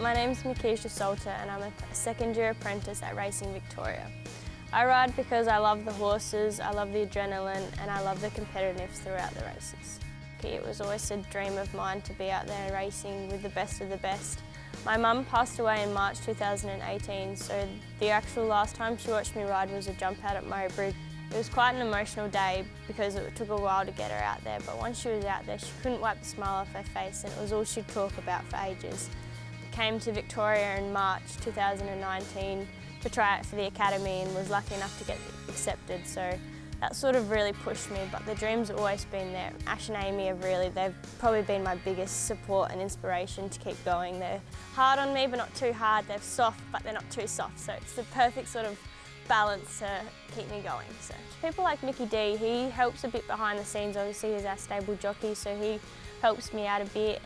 My name's Makisha Salter and I'm a second-year apprentice at Racing Victoria. I ride because I love the horses, I love the adrenaline and I love the competitiveness throughout the races. It was always a dream of mine to be out there racing with the best of the best. My mum passed away in March 2018, so the actual last time she watched me ride was a jump out at Murray Bridge. It was quite an emotional day because it took a while to get her out there, but once she was out there she couldn't wipe the smile off her face and it was all she'd talk about for ages. I came to Victoria in March 2019 to try out for the academy and was lucky enough to get accepted, so that sort of really pushed me, but the dreams have always been there. Ash and Amy they've probably been my biggest support and inspiration to keep going. They're hard on me but not too hard, they're soft but they're not too soft, so it's the perfect sort of balance to keep me going. So people like Mickey D, he helps a bit behind the scenes, obviously he's our stable jockey, so he helps me out a bit.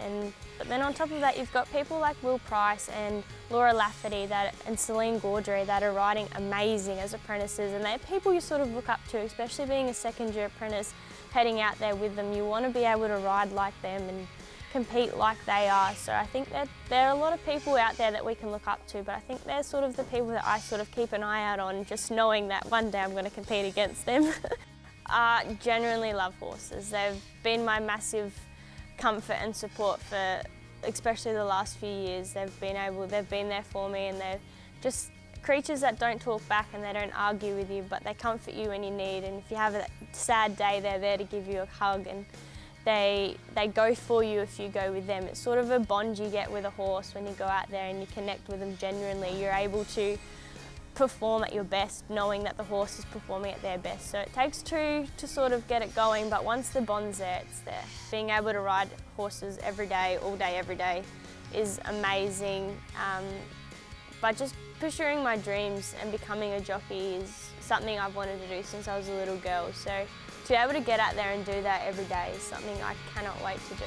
But then on top of that you've got people like Will Price and Laura Lafferty and Celine Gaudry that are riding amazing as apprentices, and they're people you sort of look up to, especially being a second year apprentice heading out there with them. You want to be able to ride like them and compete like they are, so I think that there are a lot of people out there that we can look up to, but I think they're sort of the people that I sort of keep an eye out on, just knowing that one day I'm going to compete against them. I genuinely love horses. They've been my massive comfort and support for especially the last few years. They've been there for me, and they're just creatures that don't talk back and they don't argue with you, but they comfort you when you need, and if you have a sad day they're there to give you a hug, and they go for you if you go with them. It's sort of a bond you get with a horse when you go out there and you connect with them genuinely. You're able to perform at your best knowing that the horse is performing at their best. So it takes two to sort of get it going, but once the bond's there, it's there. Being able to ride horses every day, all day, every day is amazing. But just pursuing my dreams and becoming a jockey is something I've wanted to do since I was a little girl. So to be able to get out there and do that every day is something I cannot wait to do.